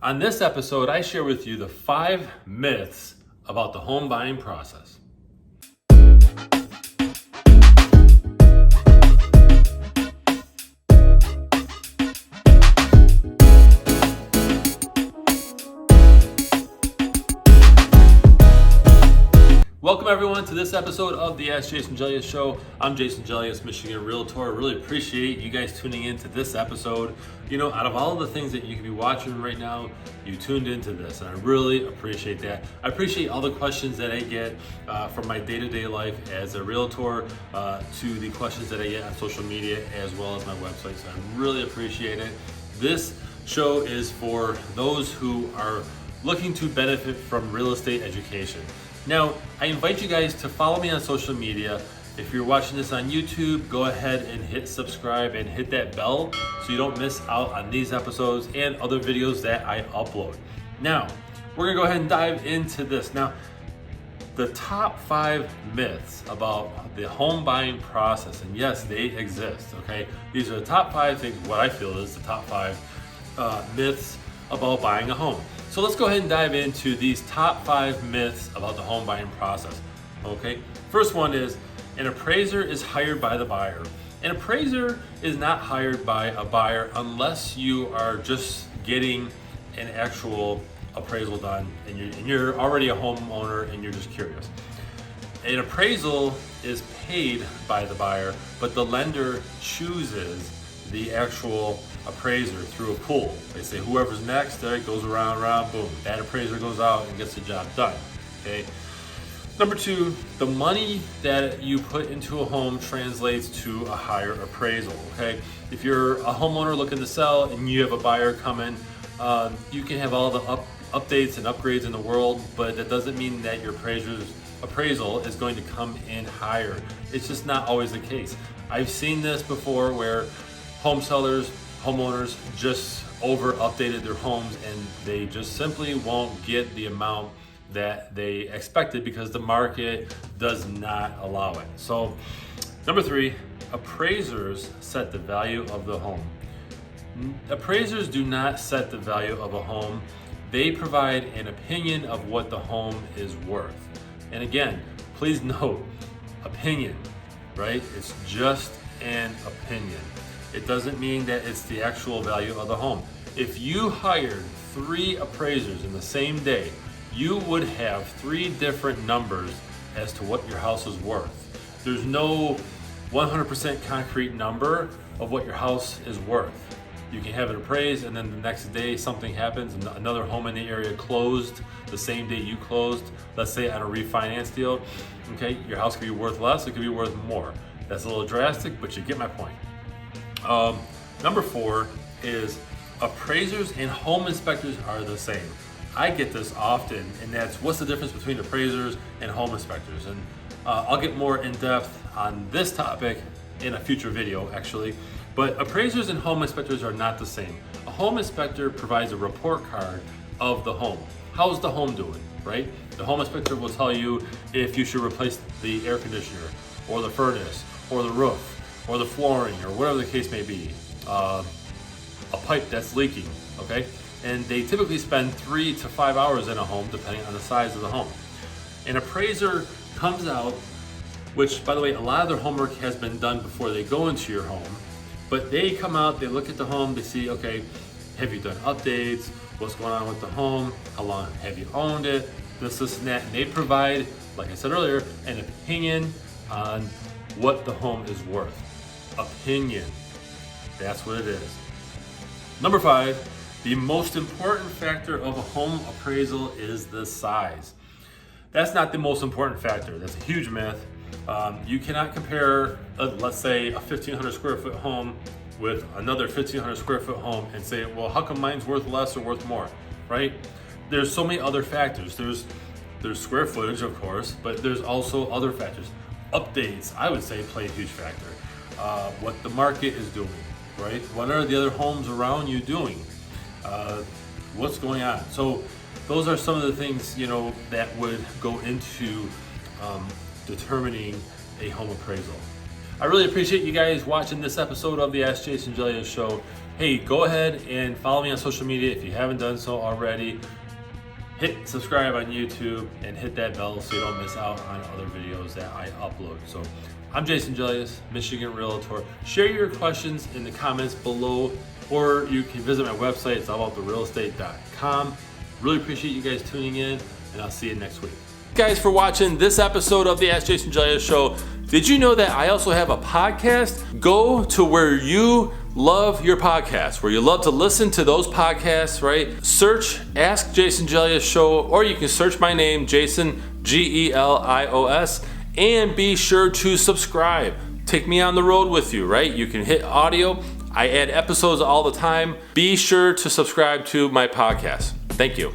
On this episode, I share with you the 5 myths about the home buying process. Welcome everyone to this episode of the Ask Jason Gelios show. I'm Jason Gelios, Michigan Realtor. Really appreciate you guys tuning in to this episode. You know, out of all of the things that you could be watching right now, you tuned into this, and I really appreciate that. I appreciate all the questions that I get from my day-to-day life as a realtor to the questions that I get on social media as well as my website, so I really appreciate it. This show is for those who are looking to benefit from real estate education. Now, I invite you guys to follow me on social media. If you're watching this on YouTube, go ahead and hit subscribe and hit that bell so you don't miss out on these episodes and other videos that I upload. Now, we're gonna go ahead and dive into this. Now, the top 5 myths about the home buying process, and yes, they exist, okay? These are the top 5 things, what I feel is the top 5 myths about buying a home. So let's go ahead and dive into these top 5 myths about the home buying process, okay? First one is, an appraiser is hired by the buyer. An appraiser is not hired by a buyer unless you are just getting an actual appraisal done and you're already a homeowner and you're just curious. An appraisal is paid by the buyer, but the lender chooses the actual appraiser through a pool. They say whoever's next, there it goes around, boom. That appraiser goes out and gets the job done, okay? Number 2, the money that you put into a home translates to a higher appraisal, okay? If you're a homeowner looking to sell and you have a buyer coming, you can have all the updates and upgrades in the world, but that doesn't mean that your appraiser's appraisal is going to come in higher. It's just not always the case. I've seen this before where homeowners just over updated their homes and they just simply won't get the amount that they expected because the market does not allow it. So number 3, appraisers set the value of the home. Appraisers do not set the value of a home. They provide an opinion of what the home is worth. And again, please note, opinion, right? It's just an opinion. It doesn't mean that it's the actual value of the home. If you hired 3 appraisers in the same day, you would have 3 different numbers as to what your house is worth. There's no 100% concrete number of what your house is worth. You can have it appraised and then the next day something happens and another home in the area closed the same day you closed, let's say on a refinance deal, okay? Your house could be worth less, it could be worth more. That's a little drastic, but you get my point. Number 4 is appraisers and home inspectors are the same. I get this often, and that's what's the difference between appraisers and home inspectors. And I'll get more in depth on this topic in a future video actually, but appraisers and home inspectors are not the same. A home inspector provides a report card of the home. How's the home doing, right? The home inspector will tell you if you should replace the air conditioner or the furnace or the roof or the flooring, or whatever the case may be, a pipe that's leaking, okay? And they typically spend 3 to 5 hours in a home, depending on the size of the home. An appraiser comes out, which, by the way, a lot of their homework has been done before they go into your home, but they come out, they look at the home, they see, okay, have you done updates? What's going on with the home? How long have you owned it? This, and that, and they provide, like I said earlier, an opinion on what the home is worth. Opinion. That's what it is. Number 5, the most important factor of a home appraisal is the size. That's not the most important factor. That's a huge myth. You cannot compare, let's say, a 1,500 square foot home with another 1,500 square foot home and say, well, how come mine's worth less or worth more, right? There's so many other factors. There's square footage, of course, but there's also other factors. Updates, I would say, play a huge factor. What the market is doing, right? What are the other homes around you doing? What's going on? So those are some of the things, you know, that would go into determining a home appraisal. I really appreciate you guys watching this episode of the Ask Jason Gelios show. Hey, go ahead and follow me on social media if you haven't done so already. Hit subscribe on YouTube and hit that bell so you don't miss out on other videos that I upload. So I'm Jason Gelios, Michigan Realtor. Share your questions in the comments below, or you can visit my website. It's allabouttherealestate.com. Really appreciate you guys tuning in, and I'll see you next week. Guys, for watching this episode of the Ask Jason Gelios Show. Did you know that I also have a podcast? Go to where you love your podcasts, where you love to listen to those podcasts, right? Search Ask Jason Gelios Show, or you can search my name, Jason, Gelios, and be sure to subscribe. Take me on the road with you, right? You can hit audio. I add episodes all the time. Be sure to subscribe to my podcast. Thank you.